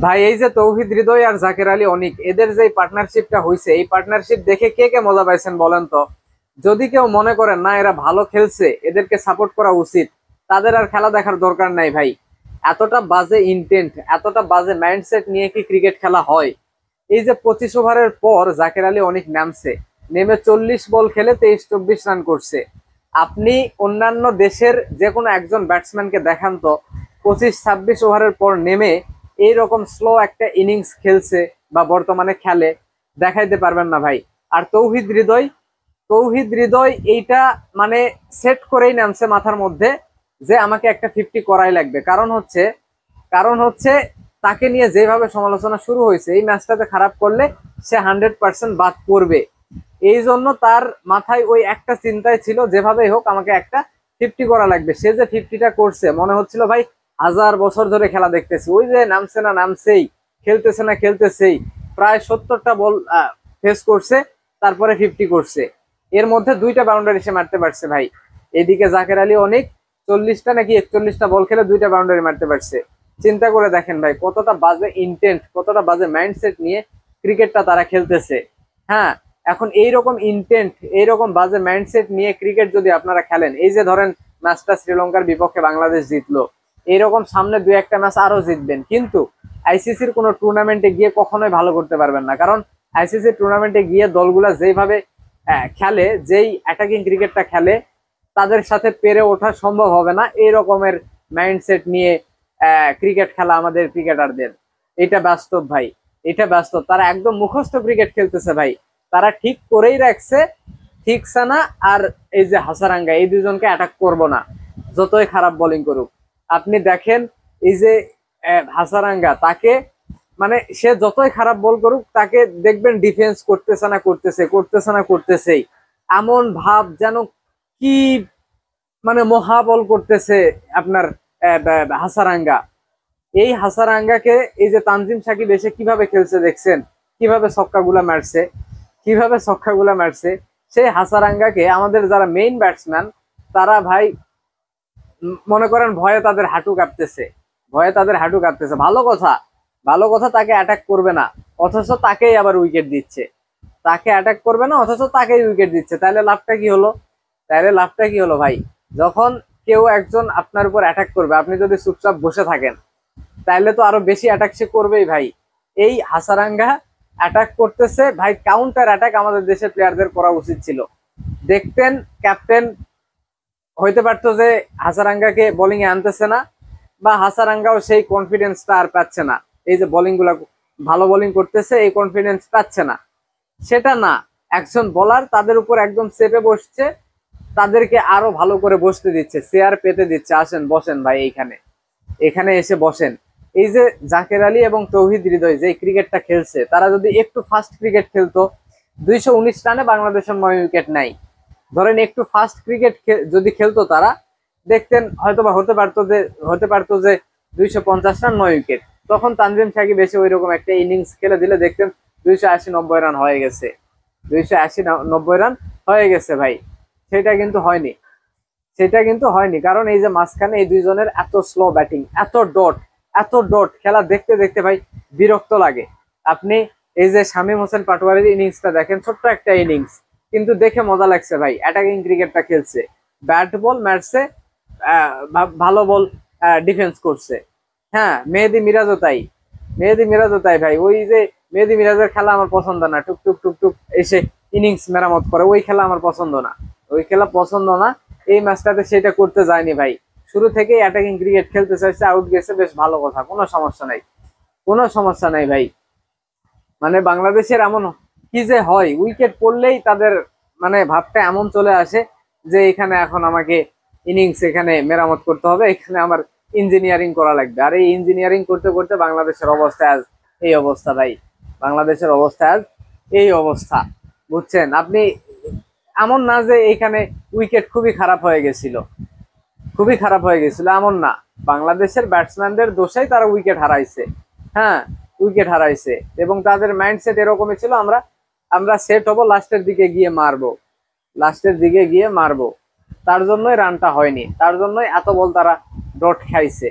ভাই এই যে তৌহিদ হৃদয় আর জাকের আলী অনিক এদের যে পার্টনারশিপটা হয়েছে, এই পার্টনারশিপ দেখে কে কে মজা পাইছেন বলেন তো? যদি কেউ মনে করেন না এরা ভালো খেলছে, এদেরকে সাপোর্ট করা উচিত, তাদের আর খেলা দেখার দরকার নাই ভাই। এতটা বাজে ইন্টেন্ট, এতটা বাজে মাইন্ডসেট নিয়ে কি ক্রিকেট খেলা হয়? এই যে 25 ওভারের পর জাকের আলী অনিক নামছে, নেমে 40 বল খেলে 23-24 রান করছে। আপনি অন্যান্য দেশের যে কোনো একজন ব্যাটসম্যানকে দেখান তো 25-26 ওভারের পর নেমে এইরকম স্লো একটা ইনিংস খেলছে বা বর্তমানে খেলে, দেখাইতে পারবেন না ভাই। আর তৌহিদ হৃদয় এইটা মানে সেট করেই নামছে মাথার মধ্যে যে আমাকে একটা 50 করাই লাগবে। কারণ হচ্ছে তাকে নিয়ে যেভাবে সমালোচনা শুরু হয়েছে, এই ম্যাচটাতে খারাপ করলে সে 100% বাদ পড়বে। এই জন্য তার মাথায় ওই একটা চিন্তায় ছিল যেভাবেই হোক আমাকে একটা 50 করা লাগবে। সে যে 50টা করছে, মনে হচ্ছিল ভাই 1000 বছর ধরে খেলা দেখতেছি। ওই যে নামছে না নামছেই, খেলতেছে না খেলতেছেই, প্রায় 70টা বল ফেস করছে, তারপরে 50 করছে। এর মধ্যে 2টা বাউন্ডারি সে মারতে পারছে ভাই। এদিকে জাকের আলী অনেক 40টা নাকি 41টা বল খেলে 2টা বাউন্ডারি মারতে পারছে। চিন্তা করে দেখেন ভাই, কতটা বাজে ইন্টেন্ট, কতটা বাজে মাইন্ডসেট নিয়ে ক্রিকেটটা তারা খেলতেছে। হ্যাঁ, এখন এইরকম ইন্টেন্ট, এইরকম বাজে মাইন্ডসেট নিয়ে ক্রিকেট যদি আপনারা খেলেন, এই যে ধরেন ম্যাচটা শ্রীলঙ্কার বিপক্ষে বাংলাদেশ জিতলো, এইরকম সামনে 2-1টা ম্যাচ আরো জিতবেন, কিন্তু আইসিসির কোনো টুর্নামেন্টে গিয়ে কখনোই ভালো করতে পারবেন না। কারণ আইসিসির টুর্নামেন্টে গিয়ে দলগুলা যেভাবে খেলে, যেই অ্যাটাকিং ক্রিকেটটা খেলে, তাদের সাথে পেরে ওঠা সম্ভব হবে না। এই রকমের মাইন্ডসেট নিয়ে ক্রিকেট খেলা আমাদের ক্রিকেটারদের, এটা বাস্তব ভাই, এটা বাস্তব। তারা একদম মুখস্থ ক্রিকেট খেলতেছে ভাই। তারা ঠিক করেই রাখছে থিকসানা আর এই যে হাসারাঙ্গা, এই দুজনকে অ্যাটাক করব না, যতই খারাপ বোলিং করুক। আপনি দেখেন এই যে হাসারাঙ্গা, তাকে মানে সে যতই খারাপ বল করুক, তাকে দেখবেন ডিফেন্স করতেছে না করতেছে, করতেছে না করতেছেই, এমন ভাব যেন কি মানে মহা বল করতেছে আপনার হাসারাঙ্গা। এই হাসারাঙ্গাকে এই যে তানজিম সাকিব এসে কিভাবে খেলছে দেখছেন, কিভাবে ছক্কাগুলা মারছে, কিভাবে ছক্কাগুলা মারছে। সেই হাসারাঙ্গাকে আমাদের যারা মেইন ব্যাটসম্যান, তারা ভাই মনে করেন ভয়ে তাদের হাঁটু কাঁপতেছে, ভয়ে তাদের হাঁটু কাঁপতেছে। ভালো কথা, ভালো কথা, তাকে অ্যাটাক করবে না, অথচ তাকেই আবার উইকেট দিচ্ছে। তাকে অ্যাটাক করবে না, অথচ তাকেই উইকেট দিচ্ছে। তাহলে লাভটা কি হলো? তাহলে লাভটা কি হলো ভাই? যখন কেউ একজন আপনার উপর অ্যাটাক করবে, আপনি যদি চুপচাপ বসে থাকেন, তাহলে তো আরো বেশি অ্যাটাক সে করবেই ভাই। এই হাসারাঙ্গা অ্যাটাক করতেছে ভাই, কাউন্টার অ্যাটাক আমাদের দেশের প্লেয়ারদের করা উচিত ছিল। দেখতেন ক্যাপ্টেন হইতে পারতো যে হাসারাঙ্গাকে বোলিং এ আনতেছে না, বা হাসারাঙ্গাও সেই কনফিডেন্সটা আর পাচ্ছে না। এই যে বোলিং গুলা ভালো বোলিং করতেছে, এই কনফিডেন্স পাচ্ছে না, সেটা না। একজন বোলার তাদের উপর একদম চেপে বসছে, তাদেরকে আরো ভালো করে বসতে দিচ্ছে, চেয়ার পেতে দিচ্ছে, আসেন বসেন ভাই, এইখানে এখানে এসে বসেন। এই যে জাকের আলী এবং তৌহিদ হৃদয় যে ক্রিকেটটা খেলছে, তারা যদি একটু ফাস্ট ক্রিকেট খেলতো, 219 রানে বাংলাদেশের 9 উইকেট নাই। ধরেন একটু ফাস্ট ক্রিকেট যদি খেলতো তারা, দেখতেন হয়তো বা হতে পারতো যে 250 রান 9 উইকেট। তখন তানজিম সাকিব এসে ওই রকম একটা ইনিংস খেলে দিলে দেখতেন 280-90 রান হয়ে গেছে, 280-90 রান হয়ে গেছে ভাই। সেটা কিন্তু হয়নি, সেটা কিন্তু হয়নি। কারণ এই যে মাঝখানে এই দুইজনের এত স্লো ব্যাটিং, এত ডট খেলা দেখতে দেখতে ভাই বিরক্ত লাগে। আপনি এই যে শামীম হোসেন পাটোয়ারির ইনিংসটা দেখেন, ছোট্ট একটা ইনিংস, কিন্তু দেখে মজা লাগছে ভাই। অ্যাটাকিং ক্রিকেটটা খেলছে, ব্যাট বল মারছে, ভালো বল ডিফেন্স করছে। হ্যাঁ, মেহেদি মিরাজও তাই ভাই। ওই যে মেহেদি মিরাজের খেলা আমার পছন্দ না, টুক টুক টুক টুক এসে ইনিংস মেরামত করে, ওই খেলা আমার পছন্দ না, ওই খেলা পছন্দ না। এই ম্যাচটাতে সেটা করতে যায়নি ভাই, শুরু থেকেই অ্যাটাকিং ক্রিকেট খেলতে চাইছে, আউট গেছে, বেশ ভালো কথা, কোনো সমস্যা নাই, কোনো সমস্যা নাই ভাই। মানে বাংলাদেশের এমন কি যে হয়, উইকেট পড়লেই তাদের মানে ভাবটা এমন চলে আসে যে এখানে এখন আমাকে ইনিংস এখানে মেরামত করতে হবে, এখানে আমার ইঞ্জিনিয়ারিং করা লাগবে। আর এই ইঞ্জিনিয়ারিং করতে করতে বাংলাদেশের অবস্থা আজ এই অবস্থা ভাই, বাংলাদেশের অবস্থা আজ এই অবস্থা। বুঝছেন আপনি? এমন না যে এইখানে উইকেট খুবই খারাপ হয়ে গেছিল, খুবই খারাপ হয়ে গেছিল, এমন না। বাংলাদেশের ব্যাটসম্যানদের দোষেই তারা উইকেট হারাইছে। হ্যাঁ, উইকেট হারাইছে, এবং তাদের মাইন্ডসেট এরকমই ছিল, আমরা আমরা সেট হবো, লাস্টের দিকে গিয়ে মারবো, লাস্টের দিকে গিয়ে মারবো। তার জন্যই রানটা হয়নি, তার জন্যই এত বল তারা ডট খাইছে,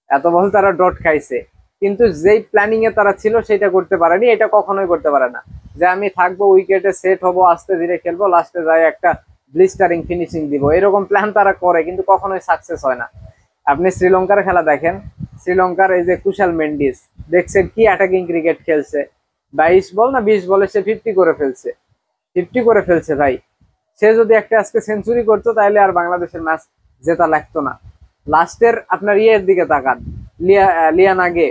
এত বল তারা ডট খাইছে। কিন্তু যেই প্ল্যানিং এ তারা ছিল সেটা করতে পারেনি, এটা কখনোই করতে পারে না যে আমি থাকবো উইকেটে সেট হবো আস্তে ধীরে খেলবো লাস্টে যাই একটা ব্লিস্টারিং ফিনিশিং দিব, এরকম প্ল্যান তারা করে কিন্তু কখনোই সাকসেস হয় না। আপনি শ্রীলঙ্কার খেলা দেখেন, শ্রীলঙ্কার এই যে কুশাল মেন্ডিস দেখছেন কি অ্যাটাকিং ক্রিকেট খেলছে, 22 বল না 20 বলে সে 50 করে ফেলছে, 50 করে ফেলছে ভাই। সে যদি একটা আজকে সেঞ্চুরি করতো তাহলে আর বাংলাদেশের ম্যাচ জেতা লাগতো না। লাস্টের আপনার ইয়ের দিকে তাকান, লিয়ান আগে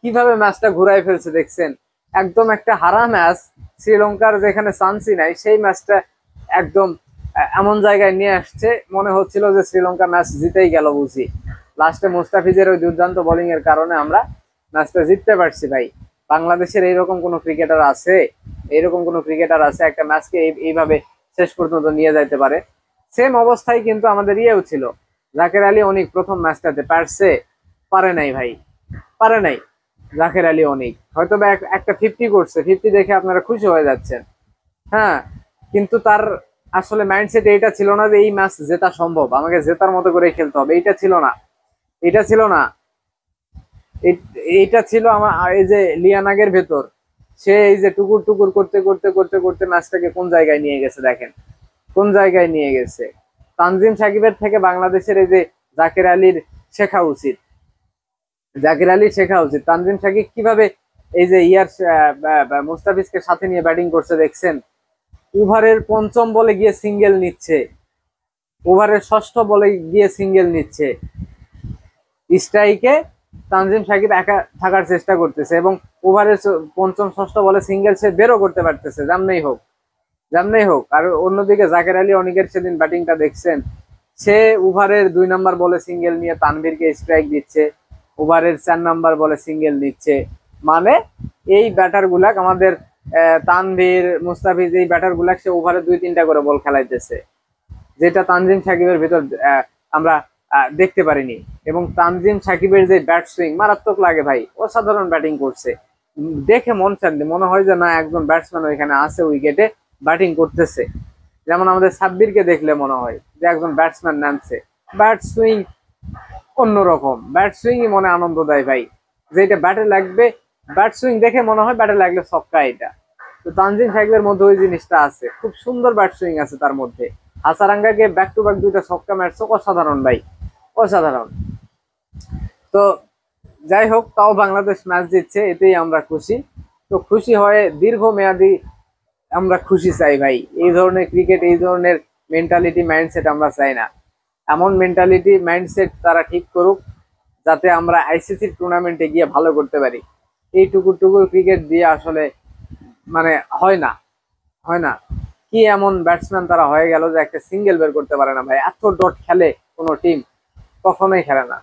কিভাবে ম্যাচটা ঘুরাই ফেলছে দেখছেন, একদম একটা হারা ম্যাচ, শ্রীলঙ্কার যেখানে চান্সই নাই সেই ম্যাচটা একদম এমন জায়গায় নিয়ে আসছে মনে হচ্ছিল যে শ্রীলঙ্কা ম্যাচ জিতেই গেল বুঝি। লাস্টে মুস্তাফিজের ওই দুর্দান্ত বোলিং এর কারণে আমরা ম্যাচটা জিততে পারছি ভাই। বাংলাদেশের এইরকম কোনো ক্রিকেটার আছে, এইরকম কোনো ক্রিকেটার আছে একটা ম্যাচকে এইভাবে শেষ পর্যন্ত নিয়ে যাইতে পারে? সেম অবস্থায় কিন্তু আমাদের ইয়েও ছিল, জাকের আলী অনেক প্রথম ম্যাচটাতে পারছে, পারে নাই ভাই, পারে নাই। জাকের আলী অনেক হয়তো বা একটা 50 করছে, 50 দেখে আপনারা খুশি হয়ে যাচ্ছেন, হ্যাঁ, কিন্তু তার আসলে মাইন্ডসেট এইটা ছিল না যে এই ম্যাচ জেতা সম্ভব, আমাকে জেতার মতো করে খেলতে হবে, এইটা ছিল না, এটা ছিল না। এইটা ছিল আমার এই যে লিয়ানাগের ভেতর, সে এই যে টুকুর টুকুর করতে করতে করতে করতে ম্যাচটাকে কোন জায়গায় নিয়ে গেছে দেখেন, কোন জায়গায় নিয়ে গেছে। তানজিম সাকিবের থেকে বাংলাদেশের এই যে জাকের আলীর শেখা উচিত, জাকির আলীর শেখা উচিত। তানজিম সাকিব কিভাবে এই যে মুস্তাফিজকে সাথে নিয়ে ব্যাটিং করছে দেখছেন, ওভারের পঞ্চম বলে গিয়ে সিঙ্গেল নিচ্ছে, ওভারের ষষ্ঠ বলে গিয়ে সিঙ্গেল নিচ্ছে, স্ট্রাইকে তানজিম সাকিব একা থাকার চেষ্টা করতেছে এবং ওভারের পঞ্চম ষষ্ঠ বলে সিঙ্গেল সে বেরো করতে পারতেছে, যেমনই হোক যেমনই হোক। আর অন্যদিকে জাকের আলী অনেকের সেদিন ব্যাটিংটা দেখছেন, সে ওভারের 2 নাম্বার বলে সিঙ্গেল নিয়ে তানভীরকে স্ট্রাইক দিচ্ছে, ওভারের 4 নাম্বার বলে সিঙ্গেল নিচ্ছে। মানে এই ব্যাটার গুলাক আমাদের তানভীর মুস্তাফিজ এই ব্যাটার গুলাক সে ওভারে 2-3টা করে বল খেলাইতেছে, যেটা তানজিম সাকিবের ভিতর আমরা দেখতে পারিনি। এবং তানজিম সাকিবের যে ব্যাট সুইং মারাত্মক লাগে ভাই, অসাধারণ ব্যাটিং করছে, দেখে মন শান্তি, মনে হয় যে না একজন ব্যাটসম্যান ওইখানে আছে উইকেটে ব্যাটিং করতেছে। যেমন আমাদের সাব্বিরকে দেখলে মনে হয় যে একজন ব্যাটসম্যান নামছে, ব্যাট সুইং অন্যরকম, ব্যাট সুইংই মনে আনন্দ দেয় ভাই, যে এটা ব্যাটে লাগবে, ব্যাট সুইং দেখে মনে হয় ব্যাটে লাগলে ছক্কা এটা। তো তানজিম সাকিবের মধ্যে ওই জিনিসটা আছে, খুব সুন্দর ব্যাট সুইং আছে তার মধ্যে। হাসারাঙ্গাকে ব্যাক টু ব্যাক 2টা ছক্কা মারছে, অসাধারণ ভাই, অসাধারণ। তো যাই হোক, তাও বাংলাদেশ ম্যাচ জিতছে, এতেই আমরা খুশি। তো খুশি হয়ে দীর্ঘমেয়াদী আমরা খুশি চাই ভাই, এই ধরনের ক্রিকেট, এই ধরনের মেন্টালিটি মাইন্ডসেট আমরা চাই না। এমন মেন্টালিটি মাইন্ডসেট তারা ঠিক করুক যাতে আমরা আইসিসি টুর্নামেন্টে গিয়ে ভালো করতে পারি। এই টুকুর টুকুর ক্রিকেট দিয়ে আসলে মানে হয় না, হয় না। কি এমন ব্যাটসম্যান তারা হয়ে গেল যে একটা সিঙ্গেল বের করতে পারে না ভাই, এত ডট খেলে কোনো টিম কখনোই খেলে না।